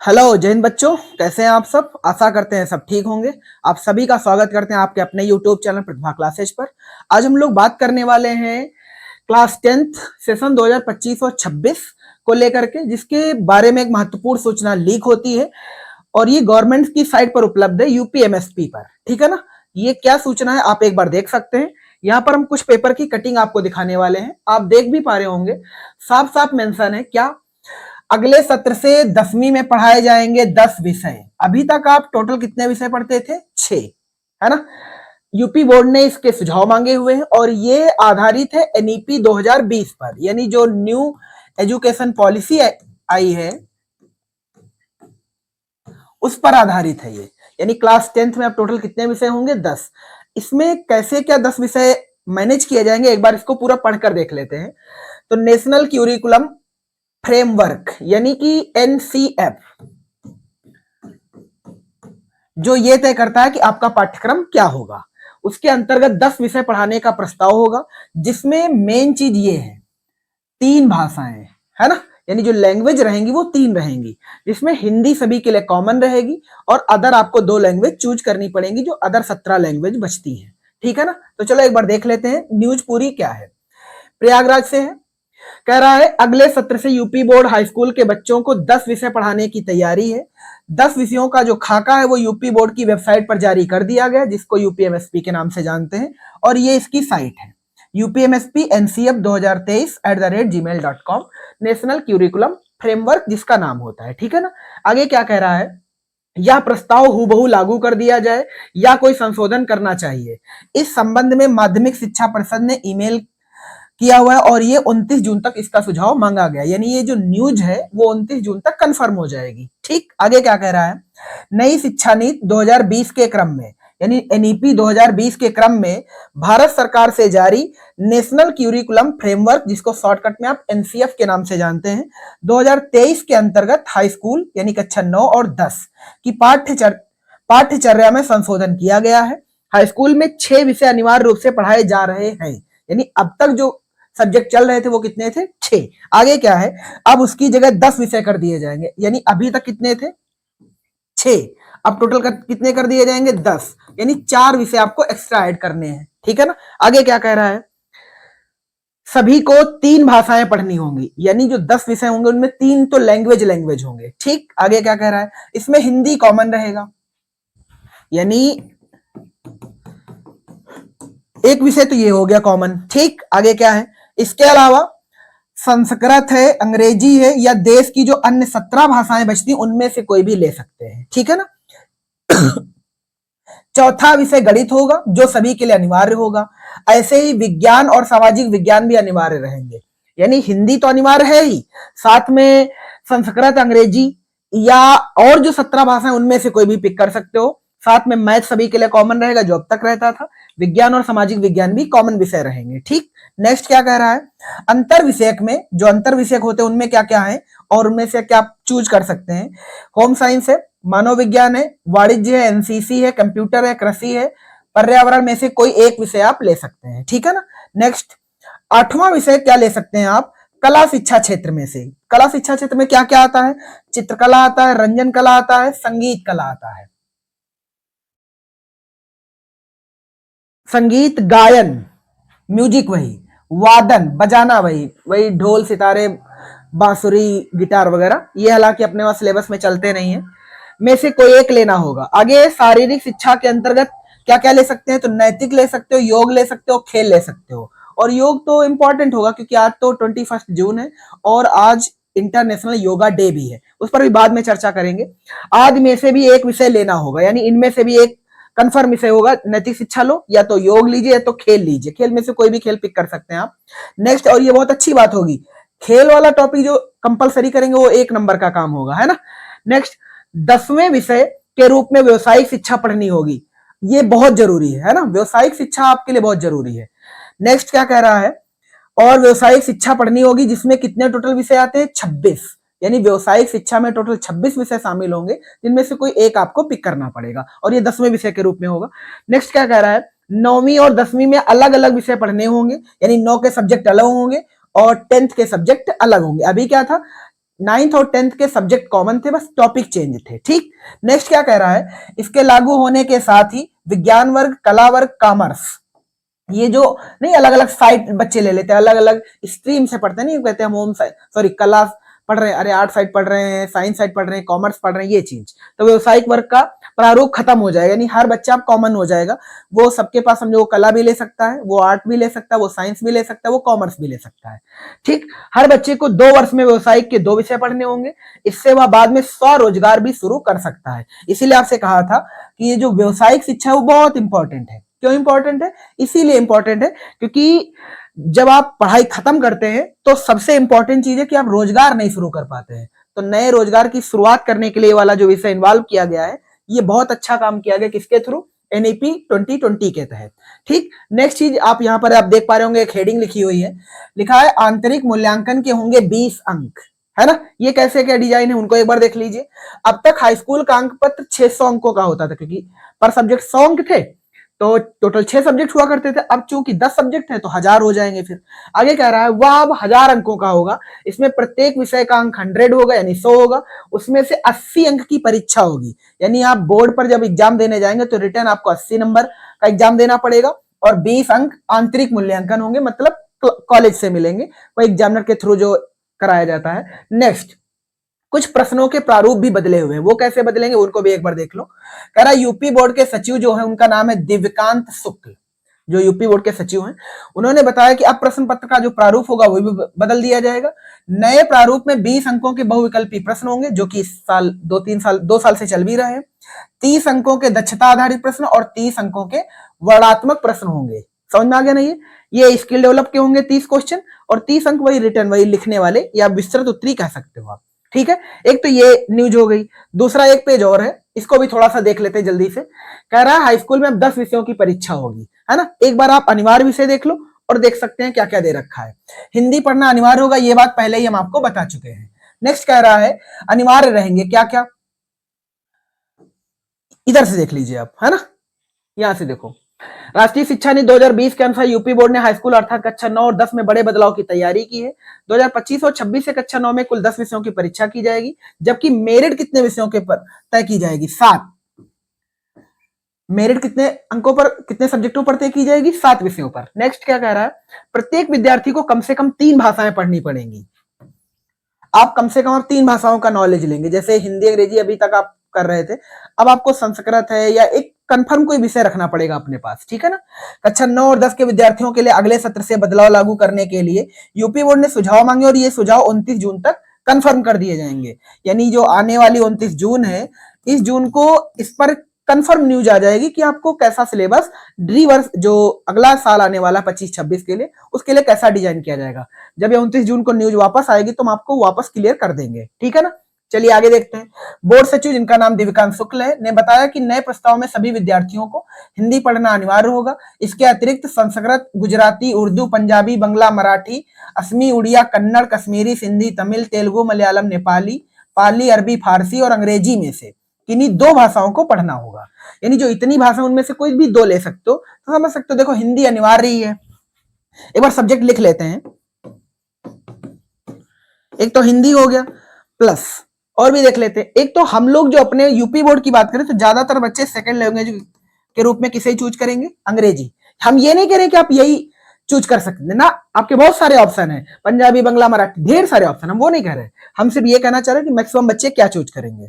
Hello जय हिंद बच्चों, कैसे हैं आप सब। आशा करते हैं सब ठीक होंगे। आप सभी का स्वागत करते हैं आपके अपने यूट्यूब चैनल प्रतिभा क्लासेज पर। आज हम लोग बात करने वाले हैं क्लास 10th सेशन 2025 और 26 को लेकर के, जिसके बारे में एक महत्वपूर्ण सूचना लीक होती है और ये गवर्नमेंट की साइट पर उपलब्ध है, यूपीएमएसपी पर। ठीक है ना। ये क्या सूचना है आप एक बार देख सकते हैं। यहाँ पर हम कुछ पेपर की कटिंग आपको दिखाने वाले हैं, आप देख भी पा रहे होंगे। साफ साफ मेंशन है क्या, अगले सत्र से 10वीं में पढ़ाए जाएंगे 10 विषय। अभी तक आप टोटल कितने विषय पढ़ते थे? 6, है ना। यूपी बोर्ड ने इसके सुझाव मांगे हुए हैं और ये आधारित है एनईपी 2020 पर, यानी जो न्यू एजुकेशन पॉलिसी आई है उस पर आधारित है ये। यानी क्लास 10th में अब टोटल कितने विषय होंगे? 10। इसमें कैसे क्या 10 विषय मैनेज किए जाएंगे, एक बार इसको पूरा पढ़कर देख लेते हैं। तो नेशनल क्यूरिकुलम फ्रेमवर्क यानी कि एनसीएफ, जो ये तय करता है कि आपका पाठ्यक्रम क्या होगा, उसके अंतर्गत 10 विषय पढ़ाने का प्रस्ताव होगा, जिसमें मेन चीज ये है 3 भाषाएं, है ना। यानी जो लैंग्वेज रहेंगी वो 3 रहेंगी, जिसमें हिंदी सभी के लिए कॉमन रहेगी और अदर आपको 2 लैंग्वेज चूज करनी पड़ेंगी, जो अदर 17 लैंग्वेज बचती है। ठीक है ना। तो चलो एक बार देख लेते हैं न्यूज पूरी क्या है। प्रयागराज से है, कह रहा है अगले सत्र से यूपी बोर्ड हाई स्कूल के बच्चों को 10 विषय पढ़ाने की तैयारी है। 10 विषयों का जो खाका है वो यूपी बोर्ड की वेबसाइट पर जारी कर दिया गया, जिसको यूपीएमएसपी के नाम से जानते हैं, और ये इसकी साइट है UPMSP NCF 2023@gmail.com, national curriculum framework जिसका नाम होता है। ठीक है ना। आगे क्या कह रहा है, यह प्रस्ताव हूबहू लागू कर दिया जाए या कोई संशोधन करना चाहिए, इस संबंध में माध्यमिक शिक्षा परिषद ने ईमेल किया हुआ है और ये 29 जून तक इसका सुझाव मांगा गया। यानी ये जो न्यूज है वो 29 जून तक कंफर्म हो जाएगी। ठीक। आगे क्या कह रहा है, नई शिक्षा नीति 2020 के क्रम में, यानी एनईपी 2020 के क्रम में भारत सरकार से जारी नेशनल क्यूरिकुलम फ्रेमवर्क, जिसको शॉर्टकट में आप एनसीएफ के नाम से जानते हैं, 2023 के अंतर्गत हाई स्कूल यानी कक्षा 9 और 10 की पाठ्यचर्या में संशोधन किया गया है। हाई स्कूल में 6 विषय अनिवार्य रूप से पढ़ाए जा रहे हैं। यानी अब तक जो सब्जेक्ट चल रहे थे वो कितने थे? 6। आगे क्या है, अब उसकी जगह 10 विषय कर दिए जाएंगे। यानी अभी तक कितने थे? 6, अब टोटल कितने कर दिए जाएंगे? 10। यानी 4 विषय आपको एक्स्ट्रा ऐड करने हैं। ठीक है ना। आगे क्या कह रहा है, सभी को 3 भाषाएं पढ़नी होंगी, यानी जो 10 विषय होंगे उनमें 3 तो लैंग्वेज होंगे। ठीक। आगे क्या कह रहा है, इसमें हिंदी कॉमन रहेगा, यानी एक विषय तो ये हो गया कॉमन। ठीक। आगे क्या है, इसके अलावा संस्कृत है, अंग्रेजी है, या देश की जो अन्य 17 भाषाएं बचती हैं उनमें से कोई भी ले सकते हैं। ठीक है ना। चौथा विषय गणित होगा, जो सभी के लिए अनिवार्य होगा। ऐसे ही विज्ञान और सामाजिक विज्ञान भी अनिवार्य रहेंगे। यानी हिंदी तो अनिवार्य है ही, साथ में संस्कृत, अंग्रेजी या और जो 17 भाषाएं उनमें से कोई भी पिक कर सकते हो। साथ में मैथ सभी के लिए कॉमन रहेगा, जो अब तक रहता था। विज्ञान और सामाजिक विज्ञान भी कॉमन विषय रहेंगे। ठीक। नेक्स्ट क्या कह रहा है, अंतर विषयक में जो अंतर विषयक होते हैं उनमें क्या क्या है और उनमें से क्या आप चूज कर सकते हैं। होम साइंस है, मानव विज्ञान है, वाणिज्य है, एनसीसी है, कंप्यूटर है, कृषि है, पर्यावरण में से कोई एक विषय आप ले सकते हैं। ठीक है ना। नेक्स्ट 8वां विषय क्या ले सकते हैं आप, कला शिक्षा क्षेत्र में से। कला शिक्षा क्षेत्र में क्या क्या आता है, चित्रकला आता है, रंजन कला आता है, संगीत कला आता है। संगीत गायन, म्यूजिक वही, वादन बजाना वही ढोल, सितारे, बांसुरी, गिटार वगैरह, ये हालांकि अपने वहां सिलेबस में चलते नहीं है, में से कोई एक लेना होगा। आगे शारीरिक शिक्षा के अंतर्गत क्या क्या ले सकते हैं, तो नैतिक ले सकते हो, योग ले सकते हो, खेल ले सकते हो। और योग तो इंपॉर्टेंट होगा क्योंकि आज तो 21 जून है और आज इंटरनेशनल योगा डे भी है, उस पर भी बाद में चर्चा करेंगे। आज में से भी एक विषय लेना होगा, यानी इनमें से भी एक कंफर्म विषय होगा। नैतिक शिक्षा लो, या तो योग लीजिए या तो खेल लीजिए, खेल में से कोई भी खेल पिक कर सकते हैं आप। नेक्स्ट, और ये बहुत अच्छी बात होगी, खेल वाला टॉपिक जो कंपलसरी करेंगे वो 1 नंबर का काम होगा, है ना। नेक्स्ट, 10वें विषय के रूप में व्यवसायिक शिक्षा पढ़नी होगी, ये बहुत जरूरी है ना। व्यवसायिक शिक्षा आपके लिए बहुत जरूरी है। नेक्स्ट क्या कह रहा है, और व्यवसायिक शिक्षा पढ़नी होगी जिसमें कितने टोटल विषय आते हैं? 26। यानी व्यवसायिक शिक्षा में टोटल 26 विषय शामिल होंगे, जिनमें से कोई एक आपको पिक करना पड़ेगा और ये 10वें विषय के रूप में होगा। नेक्स्ट क्या कह रहा है, 9वीं और 10वीं में अलग अलग विषय पढ़ने होंगे, यानी 9 के सब्जेक्ट अलग होंगे और 10th के सब्जेक्ट अलग होंगे। अभी क्या था, 9th और 10th के सब्जेक्ट कॉमन थे, बस टॉपिक चेंज थे। ठीक, नेक्स्ट क्या कह रहा है, इसके लागू होने के साथ ही विज्ञान वर्ग, कला वर्ग, कॉमर्स, ये जो नहीं अलग अलग साइड बच्चे ले लेते हैं, अलग अलग स्ट्रीम से पढ़ते हैं, नहीं कहते हम होम साइड, सॉरी कला पढ़ रहे हैं, अरे आर्ट साइड पढ़ रहे हैं, साइंस साइड पढ़ रहे हैं, कॉमर्स पढ़ रहे हैं, ये चीज, तो व्यवसायिक वर्ग का प्रारूप खत्म हो जाएगा, यानी हर बच्चा कॉमन हो जाएगा। वो सबके पास समझो वो कला भी ले सकता है, वो आर्ट भी ले सकता है, वो साइंस भी ले सकता है, वो कॉमर्स भी ले सकता है। ठीक, हर बच्चे को 2 वर्ष में व्यवसायिक के 2 विषय पढ़ने होंगे, इससे वह बाद में स्वरोजगार भी शुरू कर सकता है। इसीलिए आपसे कहा था कि ये जो व्यवसायिक शिक्षा है वो बहुत इंपॉर्टेंट है। क्यों इंपॉर्टेंट है? इसीलिए इंपॉर्टेंट है क्योंकि जब आप पढ़ाई खत्म करते हैं तो सबसे इंपॉर्टेंट चीज है कि आप रोजगार नहीं शुरू कर पाते हैं, तो नए रोजगार की शुरुआत करने के लिए वाला जो विषय इन्वॉल्व किया गया है, ये बहुत अच्छा काम किया गया, किसके थ्रू? एनईपी 2020 के तहत। ठीक, नेक्स्ट चीज आप यहां पर आप देख पा रहे होंगे, एक हेडिंग लिखी हुई है, लिखा है आंतरिक मूल्यांकन के होंगे 20 अंक, है ना। ये कैसे क्या डिजाइन है उनको एक बार देख लीजिए। अब तक हाई स्कूल का अंक पत्र 600 अंकों का होता था, क्योंकि पर सब्जेक्ट 100 अंक थे, तो टोटल 6 सब्जेक्ट हुआ करते थे। अब चूंकि 10 सब्जेक्ट है तो 1000 हो जाएंगे। फिर आगे कह रहा है वह अब 1000 अंकों का होगा, इसमें प्रत्येक विषय का अंक 100 होगा, यानी 100 होगा, उसमें से 80 अंक की परीक्षा होगी, यानी आप बोर्ड पर जब एग्जाम देने जाएंगे तो रिटर्न आपको 80 नंबर का एग्जाम देना पड़ेगा, और 20 अंक आंतरिक मूल्यांकन होंगे, मतलब कॉलेज से मिलेंगे, वो एग्जामिनर के थ्रू जो कराया जाता है। नेक्स्ट, कुछ प्रश्नों के प्रारूप भी बदले हुए हैं, वो कैसे बदलेंगे उनको भी एक बार देख लो। कह रहा यूपी बोर्ड के सचिव जो है उनका नाम है दिव्यकांत शुक्ल, जो यूपी बोर्ड के सचिव हैं, उन्होंने बताया कि अब प्रश्न पत्र का जो प्रारूप होगा वो भी बदल दिया जाएगा। नए प्रारूप में 20 अंकों के बहुविकल्पी प्रश्न होंगे, जो कि इस साल 2 साल से चल भी रहे हैं। 30 अंकों के दक्षता आधारित प्रश्न और 30 अंकों के वर्णात्मक प्रश्न होंगे। समझ में आ गया ना? ये स्किल डेवलप के होंगे 30 क्वेश्चन, और 30 अंक वही रिटर्न, वही लिखने वाले, या विस्तृत उत्तरी कह सकते हो आप। ठीक है, एक तो ये न्यूज हो गई। दूसरा एक पेज और है, इसको भी थोड़ा सा देख लेते हैं जल्दी से। कह रहा है हाई स्कूल में अब 10 विषयों की परीक्षा होगी, है ना। एक बार आप अनिवार्य विषय देख लो और देख सकते हैं क्या क्या दे रखा है। हिंदी पढ़ना अनिवार्य होगा, ये बात पहले ही हम आपको बता चुके हैं। नेक्स्ट कह रहा है अनिवार्य रहेंगे क्या क्या, इधर से देख लीजिए आप, है ना, यहां से देखो। राष्ट्रीय शिक्षा नीति 2020 के अनुसार यूपी बोर्ड ने हाई स्कूल अर्थात कक्षा 9 और 10 में बड़े बदलाव की तैयारी की है। 2025 और 26 से कक्षा 9 में कुल 10 विषयों की परीक्षा की जाएगी, जबकि मेरिट कितने विषयों के पर तय की जाएगी? 7। मेरिट कितने अंकों पर, कितने सब्जेक्टों पर तय की जाएगी? 7 विषयों पर। नेक्स्ट क्या कह रहा है, प्रत्येक विद्यार्थी को कम से कम 3 भाषाएं पढ़नी पड़ेंगी। आप कम से कम 3 भाषाओं का नॉलेज लेंगे, जैसे हिंदी अंग्रेजी अभी तक आप कर रहे थे, अब आपको संस्कृत है या एक कंफर्म कोई विषय रखना पड़ेगा अपने पास। ठीक है ना। कक्षा 9 और 10 के विद्यार्थियों के लिए अगले सत्र से बदलाव लागू करने के लिए यूपी बोर्ड ने सुझाव मांगे, और ये सुझाव 29 जून तक कंफर्म कर दिए जाएंगे। यानी जो आने वाली 29 जून है, इस जून को इस पर कंफर्म न्यूज आ जाएगी कि आपको कैसा सिलेबस रिवर्स, जो अगला साल आने वाला 25-26 के लिए, उसके लिए कैसा डिजाइन किया जाएगा। जब ये 29 जून को न्यूज वापस आएगी तो हम आपको वापस क्लियर कर देंगे। ठीक है ना। चलिए आगे देखते हैं। बोर्ड सचिव, जिनका नाम दिव्यकांत शुक्ल है, ने बताया कि नए प्रस्ताव में सभी विद्यार्थियों को हिंदी पढ़ना अनिवार्य होगा। इसके अतिरिक्त संस्कृत, गुजराती, उर्दू, पंजाबी, बंगला, मराठी, असमी, उड़िया, कन्नड़, कश्मीरी, सिंधी, तमिल, तेलुगु, मलयालम, नेपाली, पाली, अरबी, फारसी और अंग्रेजी में से किन्हीं 2 भाषाओं को पढ़ना होगा। यानी जो इतनी भाषा उनमें से कोई भी 2 ले सकते हो, तो समझ सकते हो। देखो हिंदी अनिवार्य ही है। एक बार सब्जेक्ट लिख लेते हैं। एक तो हिंदी हो गया, प्लस और भी देख लेते हैं। एक तो हम लोग जो अपने यूपी बोर्ड की बात करें तो ज्यादातर बच्चे सेकंड लैंग्वेज के रूप में किसे चूज करेंगे? अंग्रेजी। हम ये नहीं कह रहे कि आप यही चूज कर सकते हैं ना, आपके बहुत सारे ऑप्शन है, पंजाबी, बंगला, मराठी, ढेर सारे ऑप्शन, हम वो नहीं कह रहे। हम सिर्फ ये कहना चाह रहे हैं कि मैक्सिमम बच्चे क्या चूज करेंगे।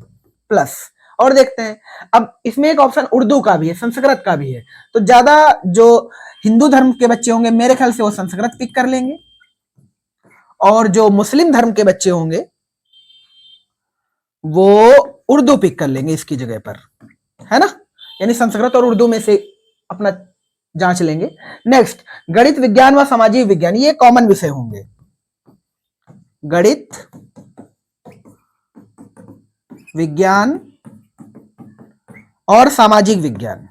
प्लस और देखते हैं, अब इसमें एक ऑप्शन उर्दू का भी है, संस्कृत का भी है, तो ज्यादा जो हिंदू धर्म के बच्चे होंगे मेरे ख्याल से वो संस्कृत पिक कर लेंगे, और जो मुस्लिम धर्म के बच्चे होंगे वो उर्दू पिक कर लेंगे इसकी जगह पर, है ना। यानी संस्कृत और उर्दू में से अपना जांच लेंगे। नेक्स्ट, गणित, विज्ञान व सामाजिक विज्ञान, ये कॉमन विषय होंगे। गणित, विज्ञान और सामाजिक विज्ञान,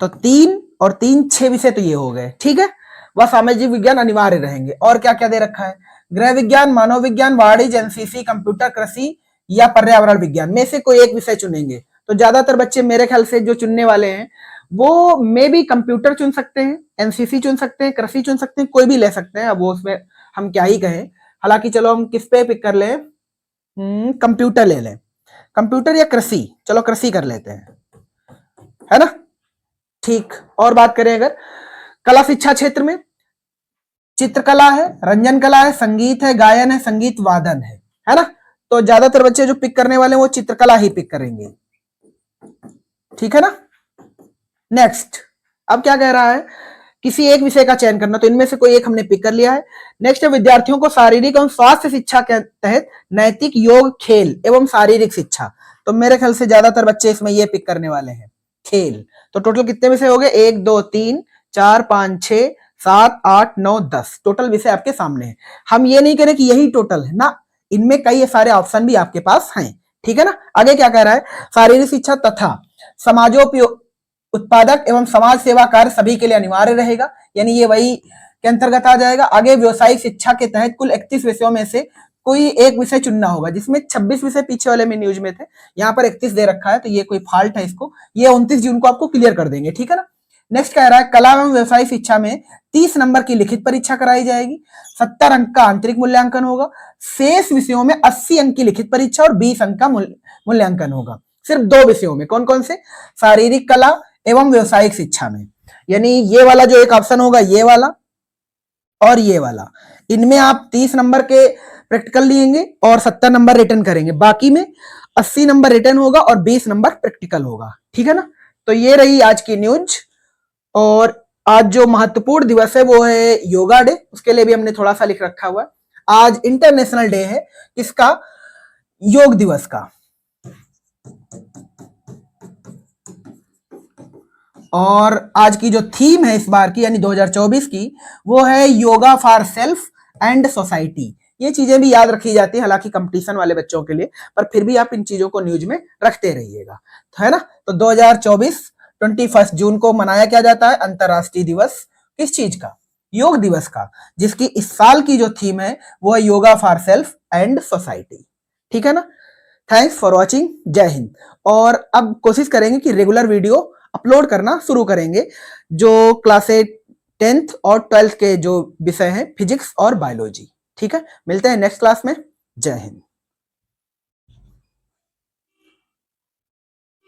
तो 3 और 3 6 विषय तो ये हो गए। ठीक है, वह सामाजिक विज्ञान अनिवार्य रहेंगे। और क्या क्या दे रखा है? गृह विज्ञान, मानव विज्ञान, वाणिज्य, एनसीसी, कंप्यूटर, कृषि या पर्यावरण विज्ञान में से कोई एक विषय चुनेंगे। तो ज्यादातर बच्चे मेरे ख्याल से जो चुनने वाले हैं वो मे भी कंप्यूटर चुन सकते हैं, एनसीसी चुन सकते हैं, कृषि चुन सकते हैं, कोई भी ले सकते हैं। अब वो उसमें हम क्या ही कहें, हालांकि चलो हम किस पे पिक कर लें, कंप्यूटर ले लें, कंप्यूटर या कृषि, चलो कृषि कर लेते हैं, है ना। ठीक, और बात करें अगर कला शिक्षा क्षेत्र में, चित्रकला है, रंजन कला है, संगीत है, गायन है, संगीत वादन है ना। तो ज्यादातर बच्चे जो पिक करने वाले हैं वो चित्रकला ही पिक करेंगे, ठीक है ना। नेक्स्ट, अब क्या कह रहा है, किसी एक विषय का चयन करना, तो इनमें से कोई एक हमने पिक कर लिया है। नेक्स्ट है विद्यार्थियों को शारीरिक एवं स्वास्थ्य शिक्षा के तहत नैतिक, योग, खेल एवं शारीरिक शिक्षा, तो मेरे ख्याल से ज्यादातर बच्चे इसमें ये पिक करने वाले हैं, खेल। तो टोटल कितने विषय हो गए, 1 2 3 4 5 6 7 8 9 10 टोटल विषय आपके सामने है। हम ये नहीं करें कि यही टोटल है ना, इनमें कई सारे ऑप्शन भी आपके पास हैं, ठीक है ना। आगे क्या कह रहा है, शारीरिक शिक्षा तथा समाजोपयोग उत्पादक एवं समाज सेवा कार्य सभी के लिए अनिवार्य रहेगा, यानी ये वही के अंतर्गत आ जाएगा। आगे व्यवसायिक शिक्षा के तहत कुल 31 विषयों में से कोई एक विषय चुनना होगा, जिसमें 26 विषय पीछे वाले में न्यूज में थे, यहाँ पर 31 दे रखा है, तो ये कोई फॉल्ट है इसको, ये 29 जून को आपको क्लियर कर देंगे, ठीक है ना। नेक्स्ट कह रहा है कला एवं व्यवसायिक शिक्षा में 30 नंबर की लिखित परीक्षा कराई जाएगी, 70 अंक का आंतरिक मूल्यांकन होगा, शेष विषयों में 80 अंक की लिखित परीक्षा और 20 अंक का मूल्यांकन होगा, सिर्फ 2 विषयों में, कौन कौन से, शारीरिक कला एवं व्यवसायिक शिक्षा में, यानी ये वाला जो एक ऑप्शन होगा, ये वाला और ये वाला, इनमें आप 30 नंबर के प्रैक्टिकल लेंगे और 70 नंबर रिटर्न करेंगे, बाकी में 80 नंबर रिटर्न होगा और 20 नंबर प्रैक्टिकल होगा, ठीक है ना। तो ये रही आज की न्यूज। और आज जो महत्वपूर्ण दिवस है वो है योगा डे, उसके लिए भी हमने थोड़ा सा लिख रखा हुआ है, आज इंटरनेशनल डे है किसका, योग दिवस का। और आज की जो थीम है इस बार की यानी 2024 की, वो है yoga for self and society. ये चीजें भी याद रखी जाती है, हालांकि कंपटीशन वाले बच्चों के लिए, पर फिर भी आप इन चीजों को न्यूज में रखते रहिएगा, है ना। तो 2024 21 जून को मनाया क्या जाता है अंतरराष्ट्रीय दिवस, किस चीज का, योग दिवस का, जिसकी इस साल की जो थीम है वो है yoga for self and society, ठीक है ना। थैंक्स फॉर वॉचिंग, जय हिंद। और अब कोशिश करेंगे कि रेगुलर वीडियो अपलोड करना शुरू करेंगे, जो क्लासे 10th और 12th के जो विषय हैं फिजिक्स और बायोलॉजी, ठीक है। मिलते हैं नेक्स्ट क्लास में, जय हिंद।